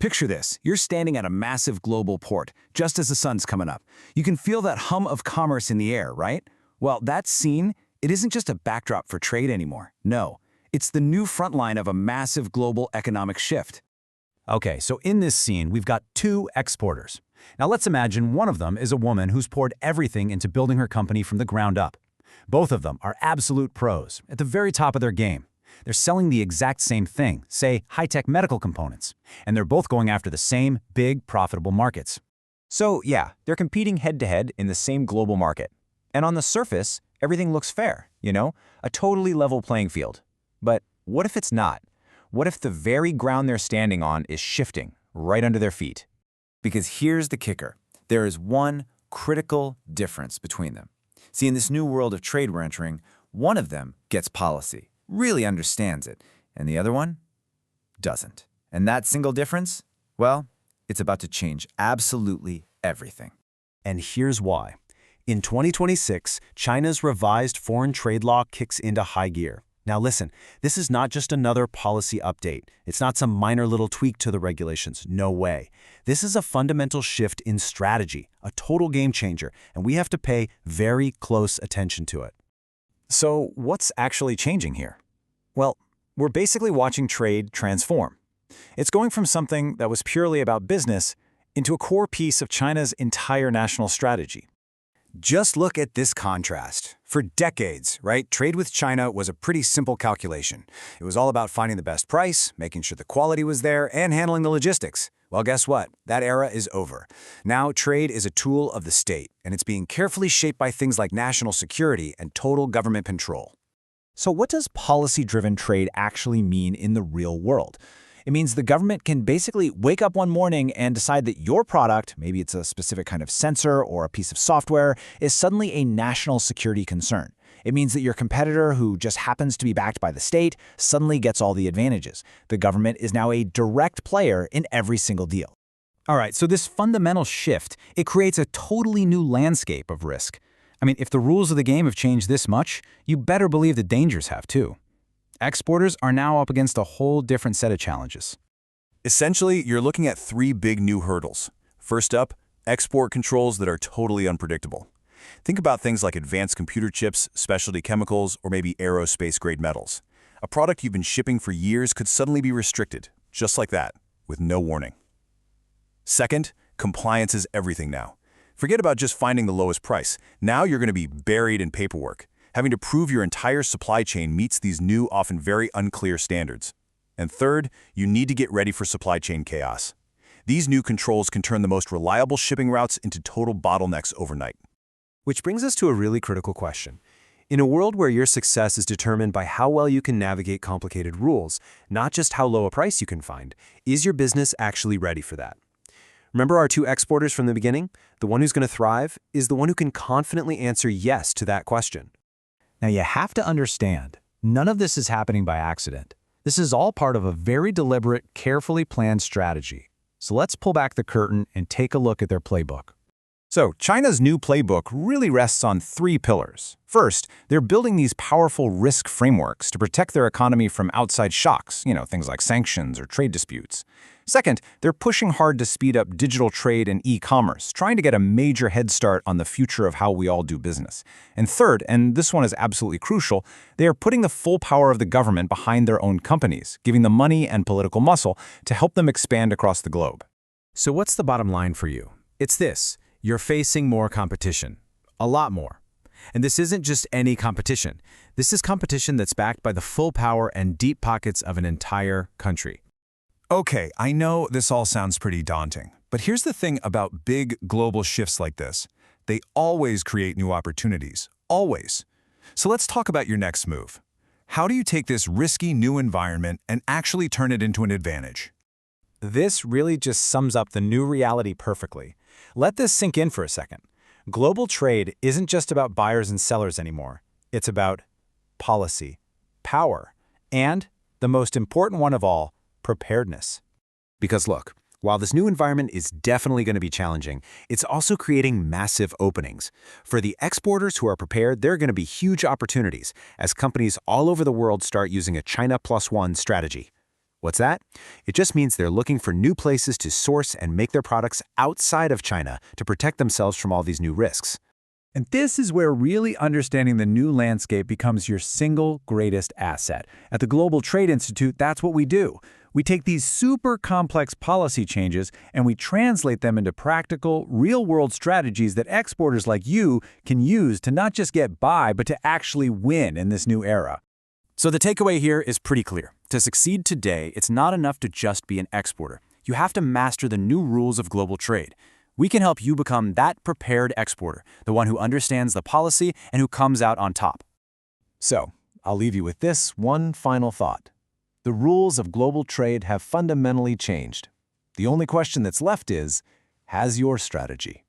Picture this. You're standing at a massive global port, just as the sun's coming up. You can feel that hum of commerce in the air, right? Well, that scene, it isn't just a backdrop for trade anymore. No, it's the new front line of a massive global economic shift. Okay, so in this scene, we've got two exporters. Now let's imagine one of them is a woman who's poured everything into building her company from the ground up. Both of them are absolute pros, at the very top of their game. They're selling the exact same thing, say high-tech medical components, and they're both going after the same big, profitable markets. So yeah, they're competing head-to-head in the same global market. And on the surface, everything looks fair, a totally level playing field. But what if it's not? What if the very ground they're standing on is shifting right under their feet? Because here's the kicker. There is one critical difference between them. See, in this new world of trade we're entering, one of them gets policy, really understands it, and the other one doesn't. And that single difference, well, it's about to change absolutely everything. And here's why. In 2026, China's revised foreign trade law kicks into high gear. Now listen, this is not just another policy update. It's not some minor little tweak to the regulations. No way. This is a fundamental shift in strategy, a total game changer, and we have to pay very close attention to it. So what's actually changing here? Well, we're basically watching trade transform. It's going from something that was purely about business into a core piece of China's entire national strategy. Just look at this contrast. For decades, right, trade with China was a pretty simple calculation. It was all about finding the best price, making sure the quality was there, and handling the logistics. Well, guess what? That era is over. Now, trade is a tool of the state, and it's being carefully shaped by things like national security and total government control. So what does policy-driven trade actually mean in the real world? It means the government can basically wake up one morning and decide that your product, maybe it's a specific kind of sensor or a piece of software, is suddenly a national security concern. It means that your competitor, who just happens to be backed by the state, suddenly gets all the advantages. The government is now a direct player in every single deal. All right, so this fundamental shift, it creates a totally new landscape of risk. I mean, if the rules of the game have changed this much, you better believe the dangers have too. Exporters are now up against a whole different set of challenges. Essentially, you're looking at three big new hurdles. First up, export controls that are totally unpredictable. Think about things like advanced computer chips, specialty chemicals, or maybe aerospace-grade metals. A product you've been shipping for years could suddenly be restricted, just like that, with no warning. Second, compliance is everything now. Forget about just finding the lowest price. Now you're going to be buried in paperwork, having to prove your entire supply chain meets these new, often very unclear standards. And third, you need to get ready for supply chain chaos. These new controls can turn the most reliable shipping routes into total bottlenecks overnight. Which brings us to a really critical question. In a world where your success is determined by how well you can navigate complicated rules, not just how low a price you can find, is your business actually ready for that? Remember our two exporters from the beginning? The one who's going to thrive is the one who can confidently answer yes to that question. Now you have to understand, none of this is happening by accident. This is all part of a very deliberate, carefully planned strategy. So let's pull back the curtain and take a look at their playbook. So China's new playbook really rests on three pillars. First, they're building these powerful risk frameworks to protect their economy from outside shocks, things like sanctions or trade disputes. Second, they're pushing hard to speed up digital trade and e-commerce, trying to get a major head start on the future of how we all do business. And third, and this one is absolutely crucial, they are putting the full power of the government behind their own companies, giving them money and political muscle to help them expand across the globe. So what's the bottom line for you? It's this. You're facing more competition. A lot more. And this isn't just any competition. This is competition that's backed by the full power and deep pockets of an entire country. Okay, I know this all sounds pretty daunting, but here's the thing about big global shifts like this. They always create new opportunities. Always. So let's talk about your next move. How do you take this risky new environment and actually turn it into an advantage? This really just sums up the new reality perfectly. Let this sink in for a second. Global trade isn't just about buyers and sellers anymore. It's about policy, power, and, the most important one of all, preparedness. Because look, while this new environment is definitely going to be challenging, it's also creating massive openings. For the exporters who are prepared, there are going to be huge opportunities as companies all over the world start using a China plus one strategy. What's that? It just means they're looking for new places to source and make their products outside of China to protect themselves from all these new risks. And this is where really understanding the new landscape becomes your single greatest asset. At the Global Trade Institute, that's what we do. We take these super complex policy changes and we translate them into practical, real-world strategies that exporters like you can use to not just get by, but to actually win in this new era. So the takeaway here is pretty clear. To succeed today, it's not enough to just be an exporter. You have to master the new rules of global trade. We can help you become that prepared exporter, the one who understands the policy and who comes out on top. So, I'll leave you with this one final thought. The rules of global trade have fundamentally changed. The only question that's left is, has your strategy?